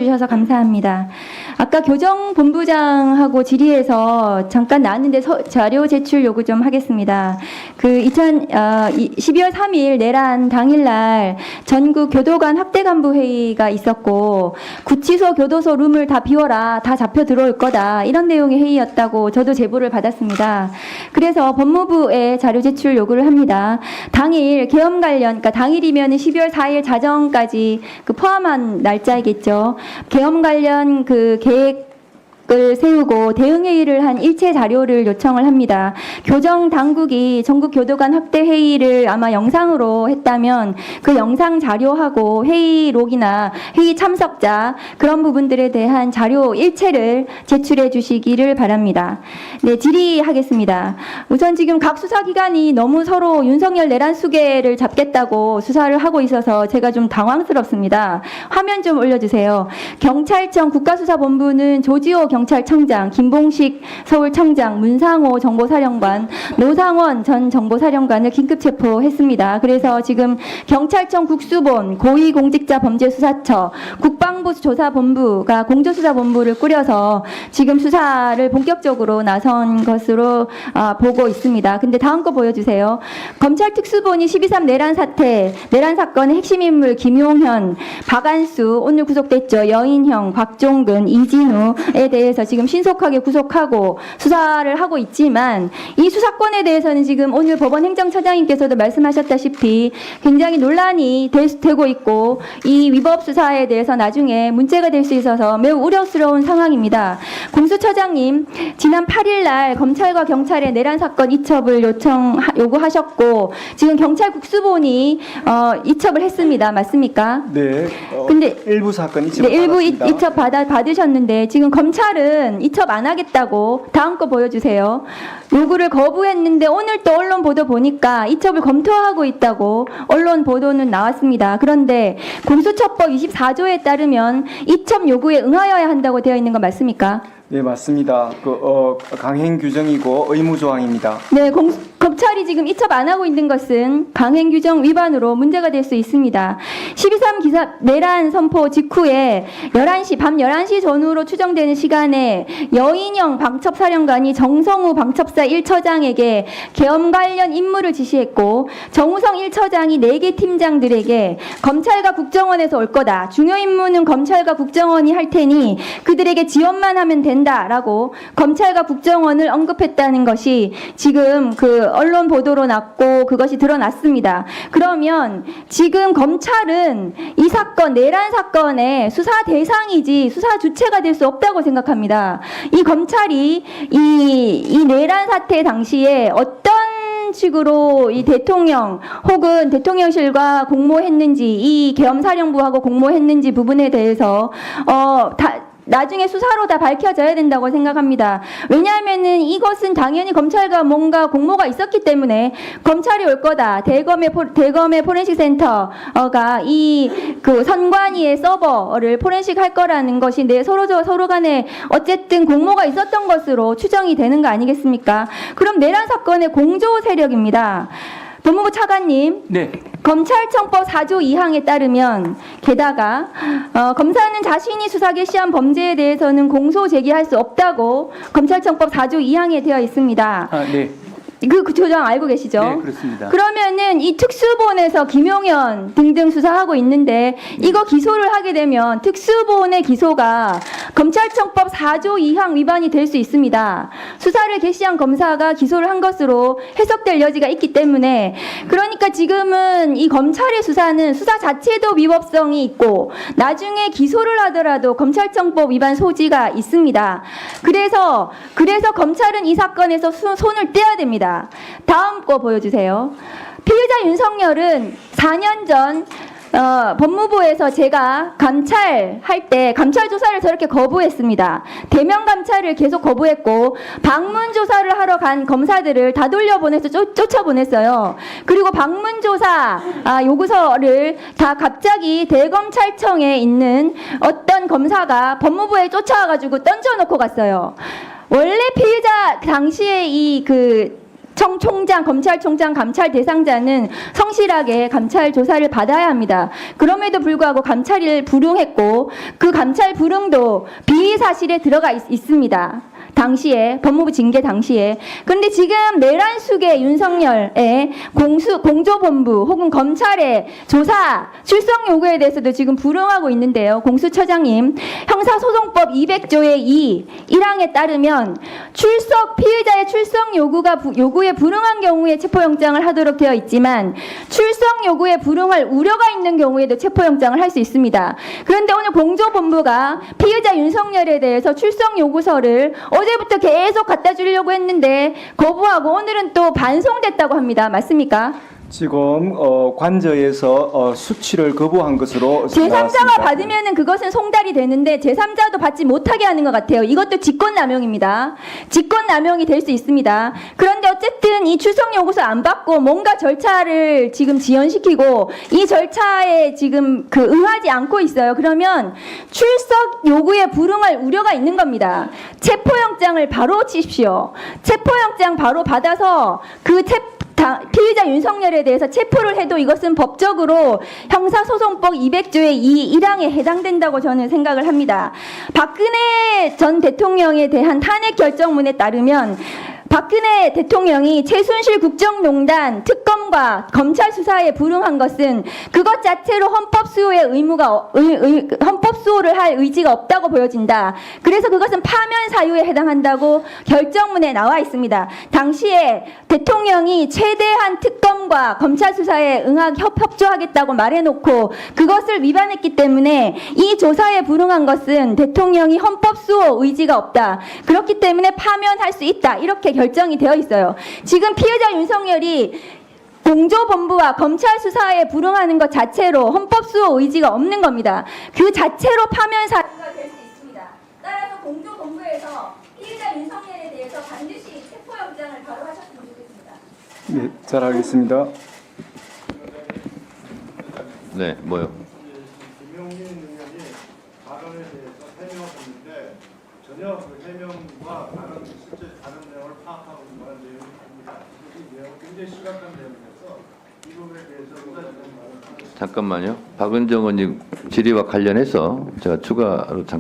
주셔서 감사합니다. 아까 교정본부장하고 질의해서 잠깐 나왔는데 자료 제출 요구 좀 하겠습니다. 12월 3일 내란 당일날 전국 교도관 학대간부 회의가 있었고 구치소 교도소 룸을 다 비워라, 다 잡혀 들어올 거다, 이런 내용의 회의였다고 저도 제보를 받았습니다. 그래서 법무부에 자료 제출 요구를 합니다. 당일 계엄 관련, 그러니까 당일이면 12월 4일 자정까지 포함한 날짜이겠죠. 계엄 관련 계획을 세우고 대응회의를 한 일체 자료를 요청을 합니다. 교정 당국이 전국 교도관 학대 회의를 아마 영상으로 했다면 그 영상 자료하고 회의록이나 회의 참석자 그런 부분들에 대한 자료 일체를 제출해 주시기를 바랍니다. 네, 질의하겠습니다. 우선 지금 각 수사기관이 너무 서로 윤석열 내란 수계를 잡겠다고 수사를 하고 있어서 제가 좀 당황스럽습니다. 화면 좀 올려주세요. 경찰청 국가수사본부는 조지호 경찰청장, 김봉식 서울청장, 문상호 정보사령관, 노상원 전 정보사령관을 긴급 체포했습니다. 그래서 지금 경찰청 국수본, 고위공직자범죄수사처, 국방부 조사본부가 공조수사본부를 꾸려서 지금 수사를 본격적으로 나선 것으로 보고 있습니다. 근데 다음 거 보여주세요. 검찰 특수본이 12.3 내란 사태, 내란 사건의 핵심 인물 김용현, 박안수, 오늘 구속됐죠. 여인형, 곽종근, 이진우에 대해서 지금 신속하게 구속하고 수사를 하고 있지만 이 수사권에 대해서는 지금 오늘 법원 행정처장님께서도 말씀하셨다시피 굉장히 논란이 되고 있고 이 위법 수사에 대해서 나중에 문제가 될 수 있어서 매우 우려스러운 상황입니다. 공수처장님, 지난 8일 날 검찰과 경찰의 내란 사건 이첩을 요구하셨고 지금 경찰 국수본이 이첩을 했습니다. 맞습니까? 네. 근데 일부 사건 이첩 네, 일부 받았습니다. 이첩 받으셨는데 지금 검찰은 이첩 안 하겠다고 다음 거 보여주세요. 요구를 거부했는데 오늘 또 언론 보도 보니까 이첩을 검토하고 있다고 언론 보도는 나왔습니다. 그런데 공수처법 24조에 따르면 이첩 요구에 응하여야 한다고 되어 있는 거 맞습니까? 네, 맞습니다. 강행 규정이고 의무 조항입니다. 네, 검찰이 지금 이첩 안 하고 있는 것은 강행 규정 위반으로 문제가 될 수 있습니다. 12.3 기사 내란 선포 직후에 밤 11시 전후로 추정되는 시간에 여인영 방첩사령관이 정성우 방첩사 1처장에게 계엄 관련 임무를 지시했고 정우성 1처장이 4개 팀장들에게 검찰과 국정원에서 올 거다. 중요 임무는 검찰과 국정원이 할 테니 그들에게 지원만 하면 된다라고 검찰과 국정원을 언급했다는 것이 지금 언론 보도로 났고 그것이 드러났습니다. 그러면 지금 검찰은 이 사건, 내란 사건의 수사 대상이지 수사 주체가 될 수 없다고 생각합니다. 이 검찰이 이 내란 사태 당시에 어떤 식으로 이 대통령 혹은 대통령실과 공모했는지 이 계엄사령부하고 공모했는지 부분에 대해서 나중에 수사로 다 밝혀져야 된다고 생각합니다. 왜냐하면은 이것은 당연히 검찰과 뭔가 공모가 있었기 때문에 검찰이 올 거다. 대검의 포렌식 센터가 선관위의 서버를 포렌식 할 거라는 것이 서로 간에 어쨌든 공모가 있었던 것으로 추정이 되는 거 아니겠습니까? 그럼 내란 사건의 공조 세력입니다. 법무부 차관님. 네. 검찰청법 4조 2항에 따르면 게다가 검사는 자신이 수사 개시한 범죄에 대해서는 공소 제기할 수 없다고 검찰청법 4조 2항에 되어 있습니다. 네. 그 조정 알고 계시죠? 네, 그렇습니다. 그러면은 이 특수본에서 김용현 등등 수사하고 있는데 이거 기소를 하게 되면 특수본의 기소가 검찰청법 4조 2항 위반이 될 수 있습니다. 수사를 개시한 검사가 기소를 한 것으로 해석될 여지가 있기 때문에 그러니까 지금은 이 검찰의 수사는 수사 자체도 위법성이 있고 나중에 기소를 하더라도 검찰청법 위반 소지가 있습니다. 그래서 검찰은 이 사건에서 손을 떼야 됩니다. 다음 거 보여주세요. 피의자 윤석열은 4년 전 법무부에서 제가 감찰할 때 감찰 조사를 저렇게 거부했습니다. 대면 감찰을 계속 거부했고 방문 조사를 하러 간 검사들을 다 돌려보내서 쫓아보냈어요. 그리고 방문 조사 요구서를 다 갑자기 대검찰청에 있는 어떤 검사가 법무부에 쫓아와가지고 던져놓고 갔어요. 원래 피의자 당시에 총장, 검찰총장, 감찰 대상자는 성실하게 감찰 조사를 받아야 합니다. 그럼에도 불구하고 감찰을 불응했고 그 감찰 불응도 비위 사실에 들어가 있습니다. 당시에 법무부 징계 당시에. 그런데 지금 내란 수계 윤석열의 공조본부 혹은 검찰의 조사 출석 요구에 대해서도 지금 불응하고 있는데요. 공수처장님, 형사소송법 200조의 1항에 따르면 피의자의 출석 요구에 불응한 경우에 체포영장을 하도록 되어 있지만 출석 요구에 불응할 우려가 있는 경우에도 체포영장을 할 수 있습니다. 그런데 오늘 공조본부가 피의자 윤석열에 대해서 출석 요구서를 어제부터 계속 갖다 주려고 했는데 거부하고 오늘은 또 반송됐다고 합니다. 맞습니까? 지금 관저에서 수치를 거부한 것으로 제3자가 나왔습니다. 받으면은 그것은 송달이 되는데 제3자도 받지 못하게 하는 것 같아요. 이것도 직권남용입니다. 직권남용이 될 수 있습니다. 그런데 어쨌든 이 출석 요구서 안 받고 뭔가 절차를 지금 지연시키고 이 절차에 지금 응하지 않고 있어요. 그러면 출석 요구에 불응할 우려가 있는 겁니다. 체포영장을 바로 치십시오. 체포영장 바로 받아서 피의자 윤석열에 대해서 체포를 해도 이것은 법적으로 형사소송법 200조의 1항에 해당된다고 저는 생각을 합니다. 박근혜 전 대통령에 대한 탄핵 결정문에 따르면 박근혜 대통령이 최순실 국정농단 특검과 검찰 수사에 불응한 것은 그것 자체로 헌법 수호를 할 의지가 없다고 보여진다. 그래서 그것은 파면 사유에 해당한다고 결정문에 나와 있습니다. 당시에 대통령이 최대한 특검과 검찰 수사에 협조하겠다고 말해놓고 그것을 위반했기 때문에 이 조사에 불응한 것은 대통령이 헌법 수호 의지가 없다. 그렇기 때문에 파면할 수 있다. 이렇게 결정이 되어 있어요. 지금 피해자 윤석열이 공조본부와 검찰 수사에 불응하는 것 자체로 헌법 수호 의지가 없는 겁니다. 그 자체로 파면 사유가 될 수 있습니다. 따라서 공조본부에서 피해자 윤석열에 대해서 반드시 체포영장을 바로 하셨으면 좋겠습니다. 네, 잘 알겠습니다. 네, 뭐요? 김용민 의원이 발언에 대해서 해명하셨는데 전혀 그 해명과 실제 다른 내용을 파악하고 있는 그런 내용이 아닙니다. 이 내용 굉장히 심각한 내용이라서 이 부분에 대해서 의사진행 말을 하겠습니다. 잠깐만요. 박은정 의원님 질의와 관련해서 제가 추가로